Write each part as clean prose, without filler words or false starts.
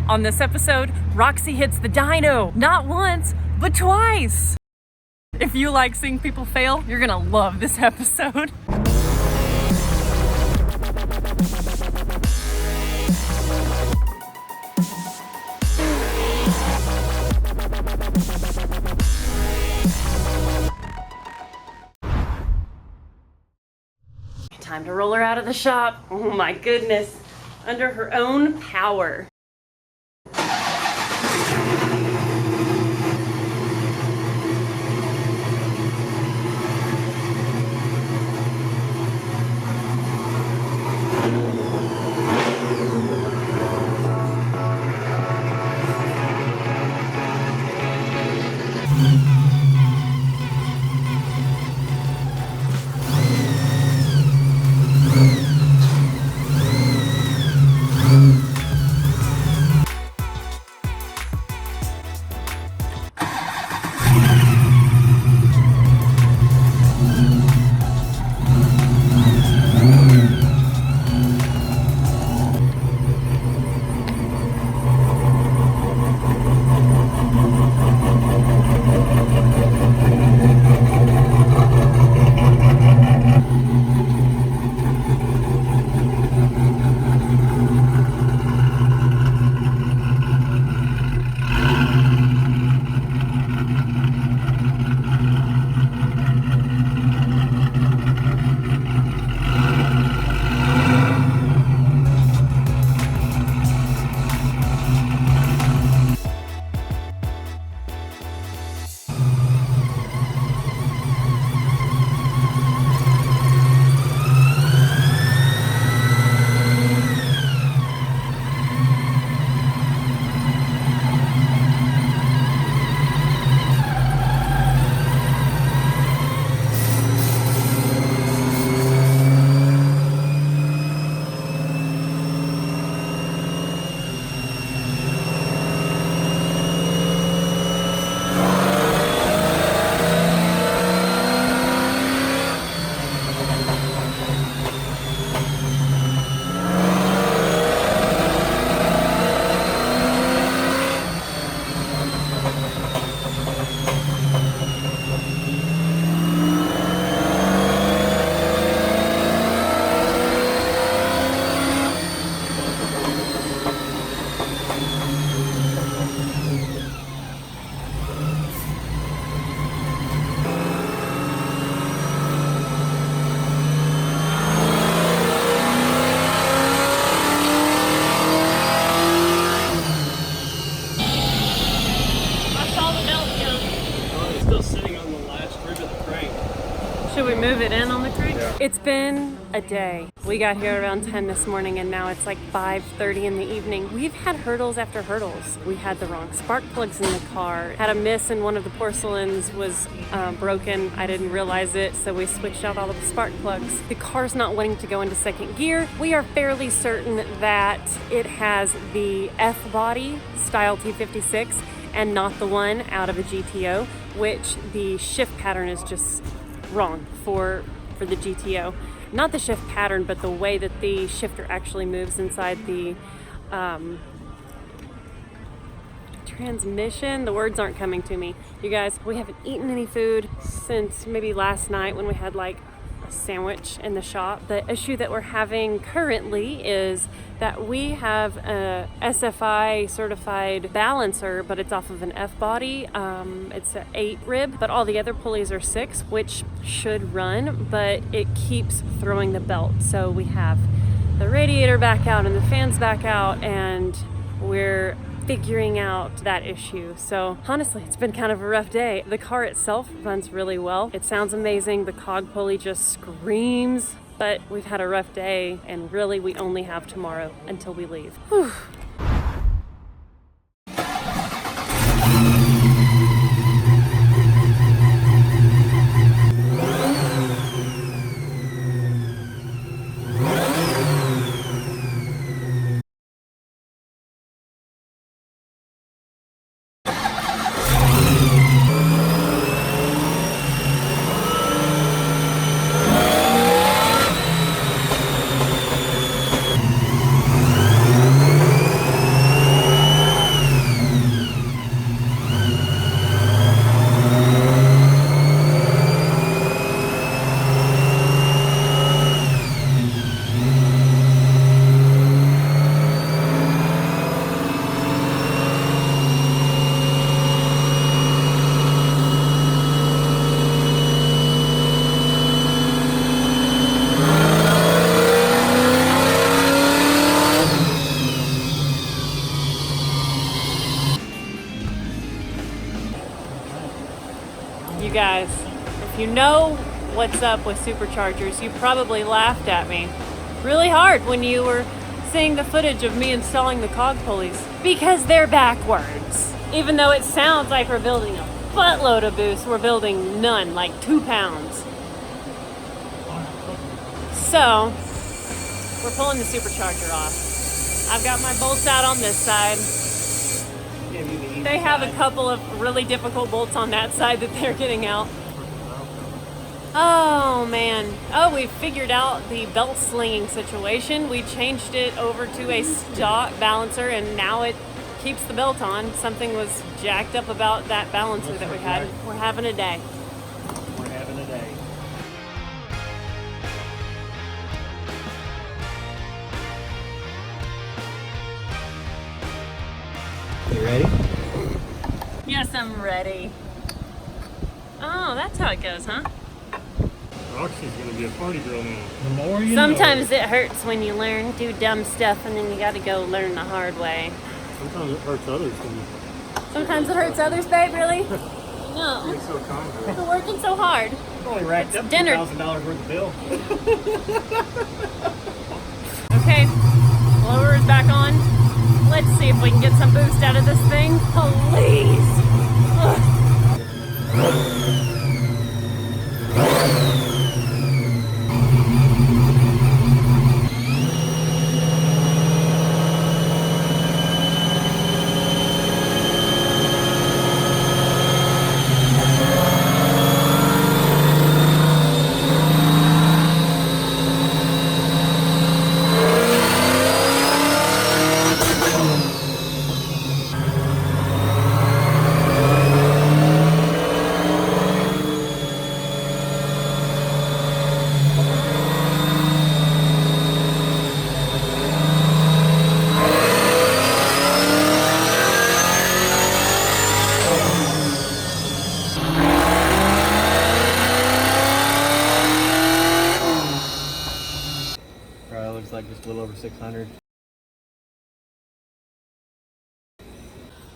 On this episode, Roxy hits the dyno, not once, but twice. If you like seeing people fail, you're gonna love this episode. Time to roll her out of the shop. Oh my goodness. Under her own power. Should we move it in on the crate? Yeah. It's been a day. We got here around 10 this morning and now it's like 5:30 in the evening. We've had hurdles after hurdles. We had the wrong spark plugs in the car. Had a miss and one of the porcelains was broken. I didn't realize it, so we switched out all of the spark plugs. The car's not wanting to go into second gear. We are fairly certain that it has the F body style T56 and not the one out of a GTO, which the shift pattern is just wrong for the GTO. Not the shift pattern, but the way that the shifter actually moves inside the transmission. The words aren't coming to me. You guys, we haven't eaten any food since maybe last night when we had like a sandwich in the shop. The issue that we're having currently is that we have a SFI certified balancer, but it's off of an F body. It's an 8 rib, but all the other pulleys are 6, which should run, but it keeps throwing the belt. So we have the radiator back out and the fans back out, and we're figuring out that issue. So honestly, it's been kind of a rough day. The car itself runs really well. It sounds amazing. The cog pulley just screams, but we've had a rough day and really we only have tomorrow until we leave. Whew. guys, if you know what's up with superchargers, you probably laughed at me really hard when you were seeing the footage of me installing the cog pulleys, because they're backwards. Even though it sounds like we're building a buttload of boost, we're building none, like 2 pounds. So, we're pulling the supercharger off. I've got my bolts out on this side. They have a couple of really difficult bolts on that side that they're getting out. Oh man. Oh, we figured out the belt slinging situation. We changed it over to a stock balancer and now it keeps the belt on. Something was jacked up about that balancer that we had. We're having a day. We're having a day. You ready? Yes, I'm ready. Oh, that's how it goes, huh? Roxy's gonna be a party girl now. The more you Sometimes know. it hurts when you learn, do dumb stuff, and then you gotta go learn the hard way. Sometimes it hurts others. Sometimes it hurts others, babe, really? No. You're so kind to her. We're working so hard. Probably racked up dinner. $2,000 worth of bill. Okay, blower is back on. Let's see if we can get some boost out of this thing. Please. Ugh. Probably looks like just a little over 600.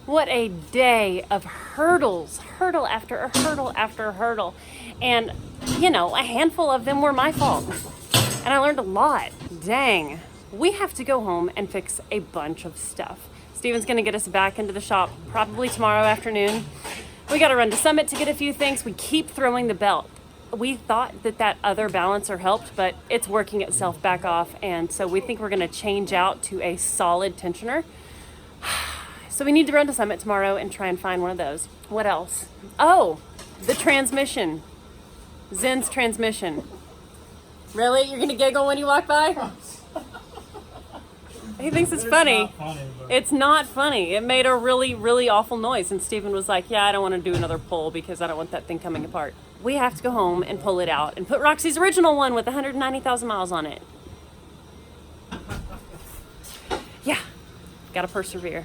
What a day of hurdles, hurdle after hurdle after hurdle. And, you know, a handful of them were my fault. And I learned a lot. Dang. We have to go home and fix a bunch of stuff. Steven's gonna get us back into the shop probably tomorrow afternoon. We gotta run to Summit to get a few things. We keep throwing the belt. We thought that that other balancer helped, but it's working itself back off. And so we think we're gonna change out to a solid tensioner. So we need to run to Summit tomorrow and try and find one of those. What else? Oh, the transmission. Zen's transmission. Really? You're gonna giggle when you walk by? He thinks it's funny. Not funny, but It's not funny. It made a really, really awful noise. And Steven was like, yeah, I don't want to do another pull because I don't want that thing coming apart. We have to go home and pull it out and put Roxy's original one with 190,000 miles on it. Yeah, gotta persevere.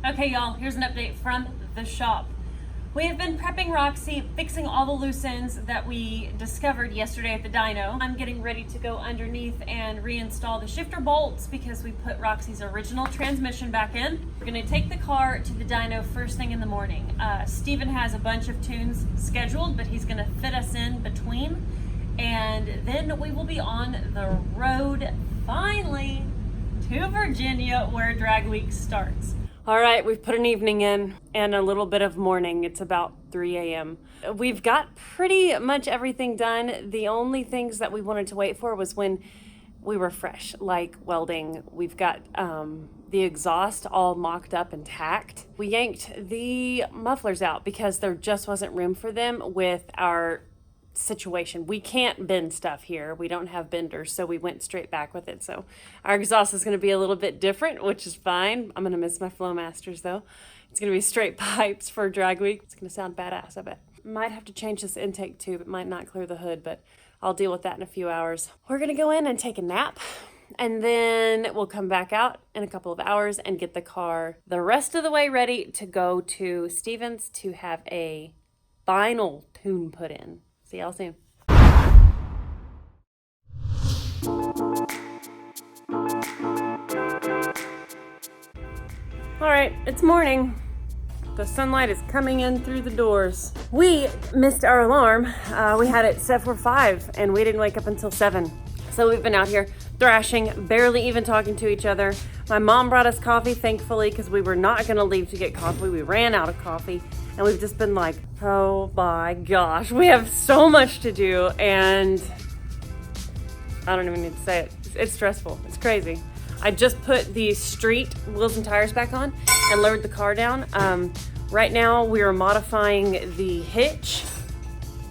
Okay, y'all, here's an update from the shop. We have been prepping Roxy, fixing all the loose ends that we discovered yesterday at the dyno. I'm getting ready to go underneath and reinstall the shifter bolts because we put Roxy's original transmission back in. We're gonna take the car to the dyno first thing in the morning. Steven has a bunch of tunes scheduled, but he's gonna fit us in between. And then we will be on the road, finally, to Virginia, where drag week starts. All right, we've put an evening in and a little bit of morning. It's about 3 a.m. We've got pretty much everything done. The only things that we wanted to wait for was when we were fresh, like welding. We've got the exhaust all mocked up and tacked. We yanked the mufflers out because there just wasn't room for them with our situation. We can't bend stuff here. We don't have benders, so we went straight back with it. So our exhaust is going to be a little bit different, which is fine. I'm going to miss my Flowmasters though. It's going to be straight pipes for drag week. It's going to sound badass, I bet. Might have to change this intake tube. It might not clear the hood, but I'll deal with that in a few hours. We're going to go in and take a nap, and then we'll come back out in a couple of hours and get the car the rest of the way ready to go to Steven's to have a final tune put in. See y'all soon. All right, it's morning. The sunlight is coming in through the doors. We missed our alarm. We had it set for 5 and we didn't wake up until 7. So we've been out here thrashing, barely even talking to each other. My mom brought us coffee, thankfully, because we were not gonna leave to get coffee. We ran out of coffee and we've just been like, oh my gosh, we have so much to do and I don't even need to say it. It's stressful, it's crazy. I just put the street wheels and tires back on and lowered the car down. Right now we are modifying the hitch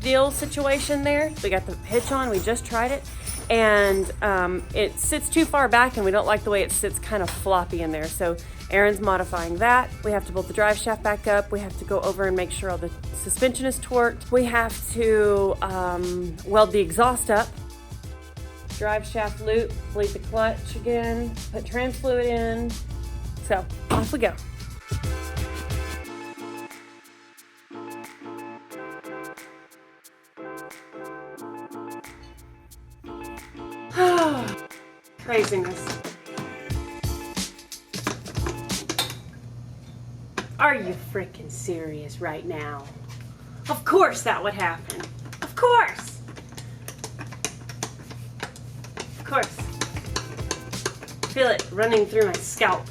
deal situation there. We got the hitch on, we just tried it. And it sits too far back and we don't like the way it sits kind of floppy in there. So Aaron's modifying that. We have to bolt the drive shaft back up. We have to go over and make sure all the suspension is torqued. We have to weld the exhaust up. Drive shaft loop, bleed the clutch again, put trans fluid in. So off we go. Craziness. Are you freaking serious right now? Of course that would happen. Of course. Of course. Feel it running through my scalp.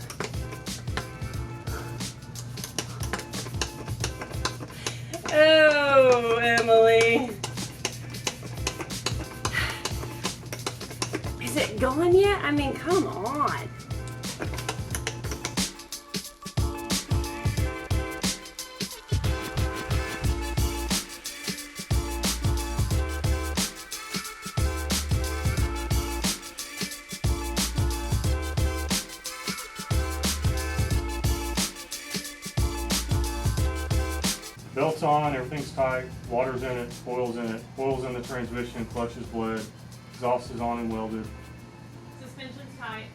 Oh, Emily. Is it gone yet? I mean, come on. Belt's on, everything's tight, water's in it, oil's in it, oil's in the transmission, clutch is bled, exhaust is on and welded. Suspension's tight.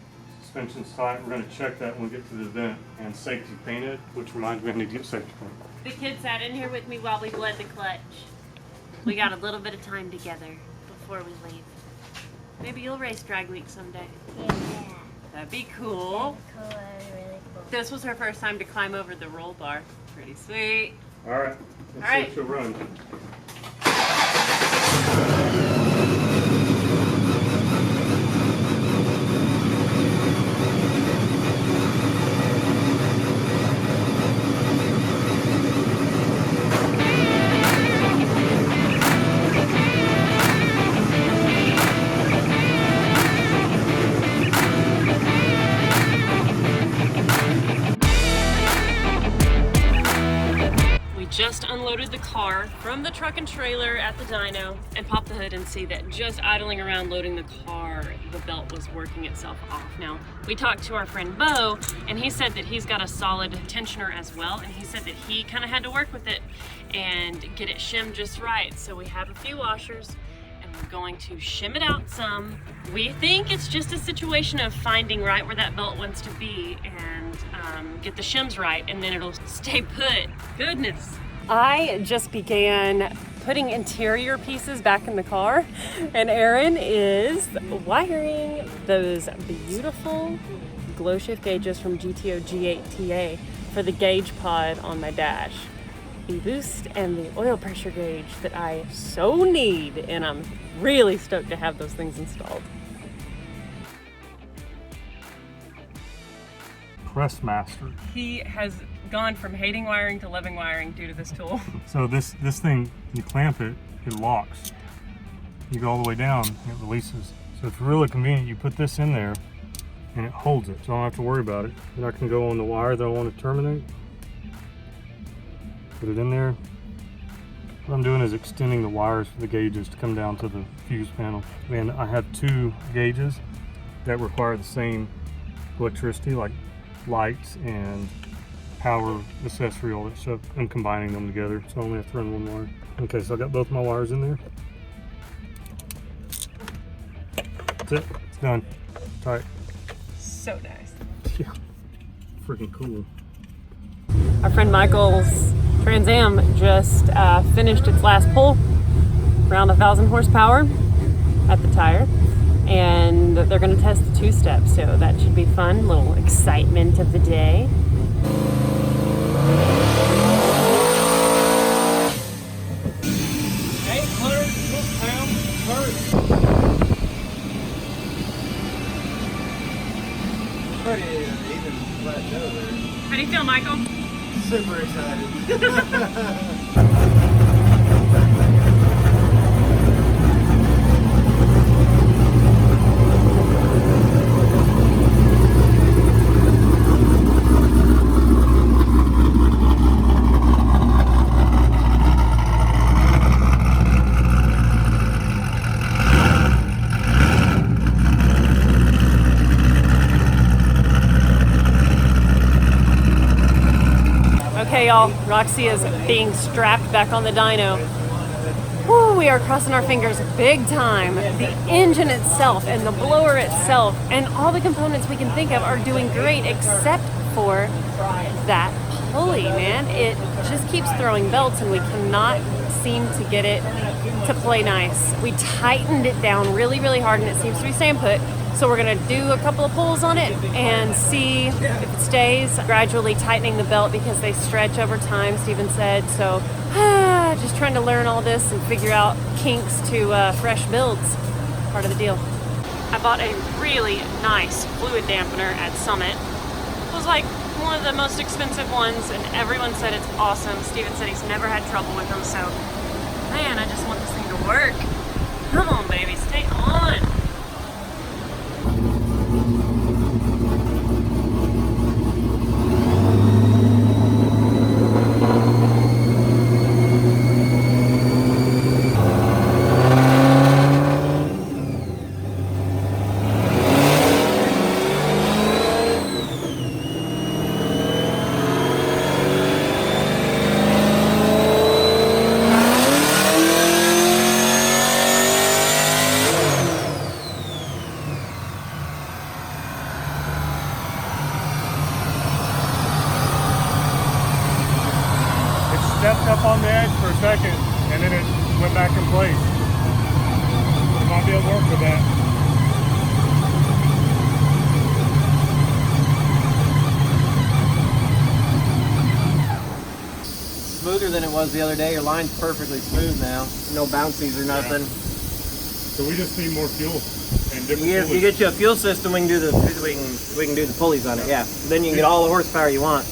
Suspension's tight. We're going to check that when we get to the vent and safety painted, which reminds me I need to get safety paint. The kid sat in here with me while we bled the clutch. We got a little bit of time together before we leave. Maybe you'll race drag week someday. Yeah. That'd be cool. Cool, really cool. This was her first time to climb over the roll bar. Pretty sweet. All right, let's see if she'll run. Just unloaded the car from the truck and trailer at the dyno and popped the hood and see that just idling around loading the car, the belt was working itself off. Now, we talked to our friend Bo and he said that he's got a solid tensioner as well, and he said that he kind of had to work with it and get it shimmed just right. So we have a few washers and we're going to shim it out some. We think it's just a situation of finding right where that belt wants to be and get the shims right, and then it'll stay put. Goodness. I just began putting interior pieces back in the car, and Aaron is wiring those beautiful glow shift gauges from GTO G8TA for the gauge pod on my dash. The boost and the oil pressure gauge that I so need, and I'm really stoked to have those things installed. Press master. He has gone from hating wiring to loving wiring due to this tool. So this thing, you clamp it, it locks. You go all the way down, it releases. So it's really convenient. You put this in there and it holds it, so I don't have to worry about it. Then I can go on the wire that I want to terminate. Put it in there. What I'm doing is extending the wires for the gauges to come down to the fuse panel. And I have 2 gauges that require the same electricity, like lights and power accessory, all that stuff. I'm combining them together, so I only have to run 1 wire. Okay, so I got both my wires in there. That's it, it's done. Tight. So nice. Yeah, freaking cool. Our friend Michael's Trans Am just finished its last pull, around 1,000 horsepower at the tire. And they're going to test the 2-step, so that should be fun. Little excitement of the day. Pretty even plateau there. How do you feel, Michael? Super excited. Okay, y'all, Roxy is being strapped back on the dyno. Woo, we are crossing our fingers big time. The engine itself and the blower itself and all the components we can think of are doing great except for that pulley, man. It just keeps throwing belts and we cannot seem to get it to play nice. We tightened it down really, really hard and it seems to be staying put. So we're gonna do a couple of pulls on it and see if it stays, gradually tightening the belt because they stretch over time, Steven said. So just trying to learn all this and figure out kinks to fresh builds, part of the deal. I bought a really nice fluid dampener at Summit. It was like one of the most expensive ones and everyone said it's awesome. Steven said he's never had trouble with them, so man, I just want this thing to work. Come on, baby, stay on. Stepped up on the edge for a second and then it went back in place. You might be able to work with that. Smoother than it was the other day. Your line's perfectly smooth now. No bouncies or nothing. Yeah. So we just need more fuel and different If you get you a fuel system, we can do the pulleys on it. Yeah. Then you can get all the horsepower you want.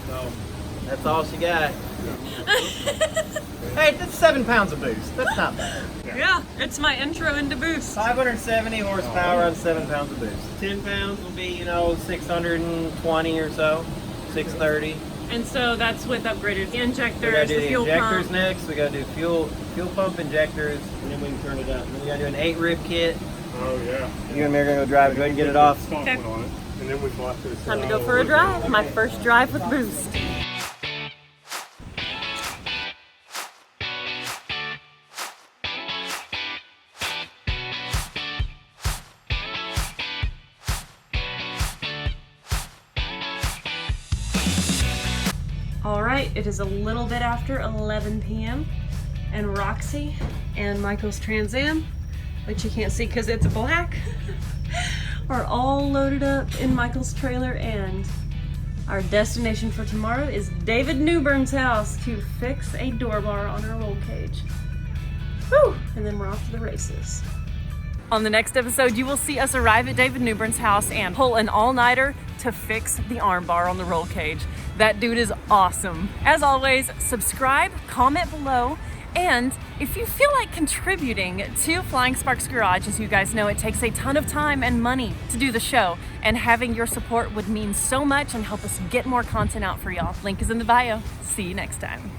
So that's all she got. Hey, that's 7 pounds of boost. That's not bad. Yeah, it's my intro into boost. 570 horsepower on 7 pounds of boost. 10 pounds will be, 620 or so, 630. And so that's with upgraded injectors, We gotta do the the fuel injectors pump. next. We gotta do fuel pump injectors, and then we can turn it up. And then we gotta do an 8-rib kit. Oh yeah. You and me are gonna go drive it. Go ahead and get it off. Stock Okay. one on it, and then we will have to Time to go for a drive. My first drive with boost. All right, it is a little bit after 11 p.m. and Roxy and Michael's Trans Am, which you can't see because it's black, are all loaded up in Michael's trailer, and our destination for tomorrow is David Newburn's house to fix a door bar on our roll cage. Woo! And then we're off to the races. On the next episode, you will see us arrive at David Newburn's house and pull an all-nighter to fix the arm bar on the roll cage. That dude is awesome. As always, subscribe, comment below, and if you feel like contributing to Flying Sparks Garage, as you guys know, it takes a ton of time and money to do the show, and having your support would mean so much and help us get more content out for y'all. Link is in the bio. See you next time.